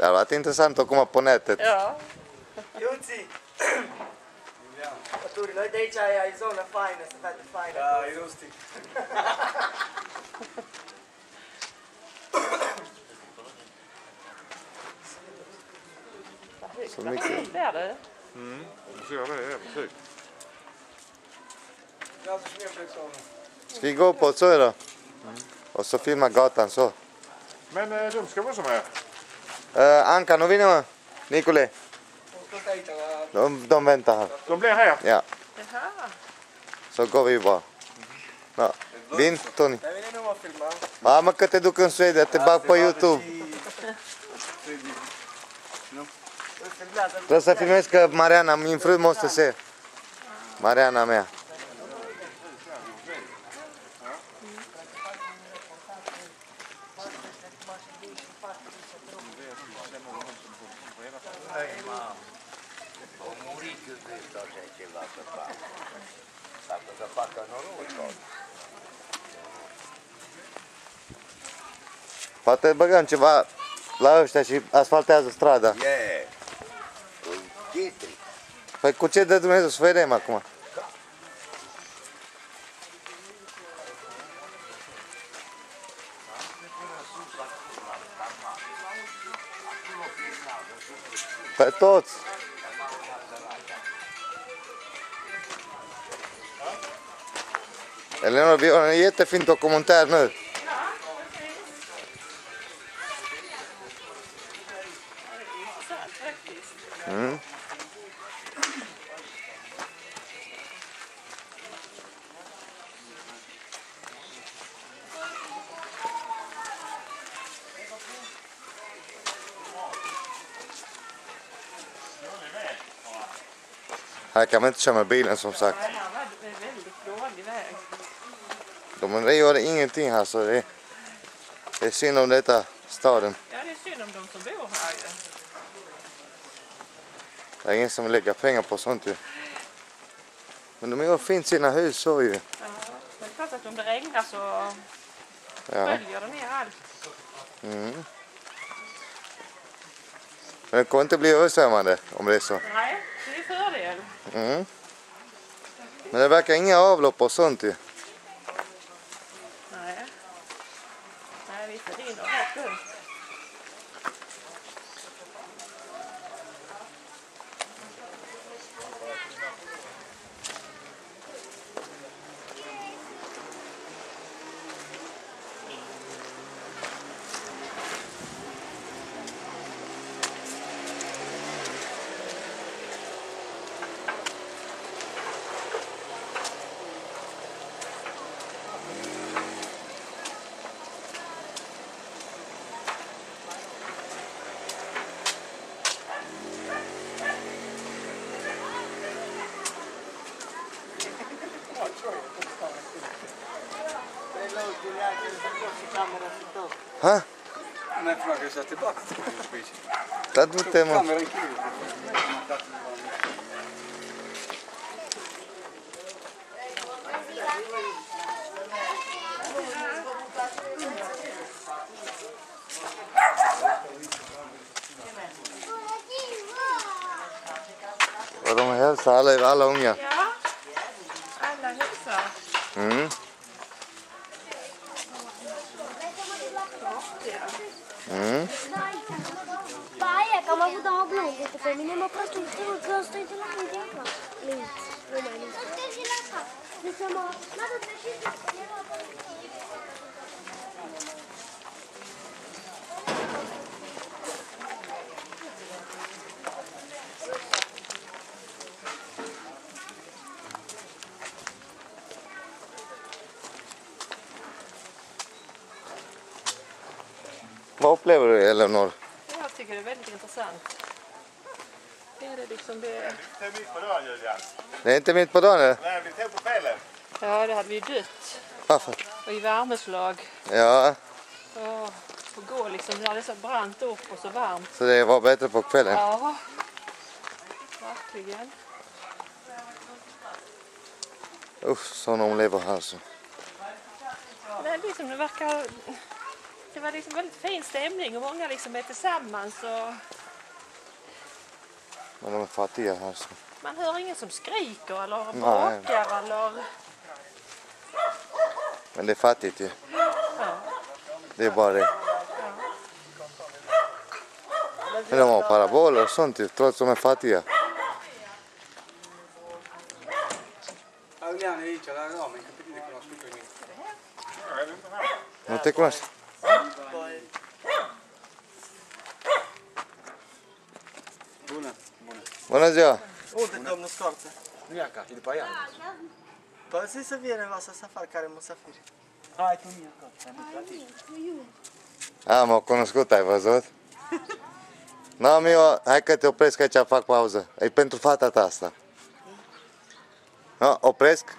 Det har varit intressant att komma på nätet. Ja. Jutsi! Jag tror det är det jag är i såna finest, det är finest. Ja, just det. Så mycket. Det är det. Du ser det, precis. Ska vi gå på så då? Och så filma gatan så. Men de ska vara som är. Anka, nu vinner man. Nikole. De väntar här. De blir här. Ja, Jaha. så går vi bara. Ja. Vin, Tony. Ja, man kan inte duka en Sverige, det är bara på YouTube. Trebuie să filmez că Mariana, min fru måste se. Mariana med. Poate băgăm ceva la ăștia și asfaltează strada. Păi cu ce dă Dumnezeu să vedem acum? Pe toți. Eleonor, vi har en jättefin dokumentär nu. Här kan man inte köra med bilen som sagt. Det här var en väldigt dålig väg. Men det gör ingenting här så det är synd om detta staden. Ja, det är synd om de som bor här ju. Det är ingen som lägger pengar på sånt ju. Men de gör fint sina hus så ju. Ja, det är klart att om det regnar så följer det ner allt. Men det kommer inte bli översvämmande om det är så. Nej, det är fördel. Men det verkar inga avlopp och sånt ju. Nej. Nej, visst det rinner rätt ut. Ha? Men frågar jag tillbaka till Da du-te, mă. kameran kiri. Och de hälsar alla unga. Ja, alla hälsar. Aia, că am avut două blonde pe mine, mă place un pic că ăsta e de la mine acum. Linț, nu mai linț. Deci mă, n-a dat și Vad upplever du, Eleonor? Jag tycker det är väldigt intressant. Det är det liksom det. Det är mitt på dagen, Julian. Det är inte mitt på dagen, eller? Nej, vi tar på kvällen. Ja, det hade vi ju dött. Varför? Och i värmeslag. Ja, Och gå liksom när det är så brant upp och så varmt. så det var bättre på kvällen. Ja, verkligen. Usch, så de lever här så. Det är liksom det verkar Det var liksom väldigt fin stämning och många liksom är tillsammans och De är fattiga här. Så. man hör ingen som skriker eller bråkar eller... Men det är fattigt ju. Ja. Det är bara det. Men de har paraboler och sånt ju, trots att de är fattiga. No te conoces. Bună ziua! Unde, domnul Scoarță? Miaca, e după ea. Păi zi să vină la safari care musafiri. Hai tu, Miaca. M-au cunoscut, ai văzut? N-am eu, hai că te opresc aici, fac pauză. E pentru fata ta asta. Opresc?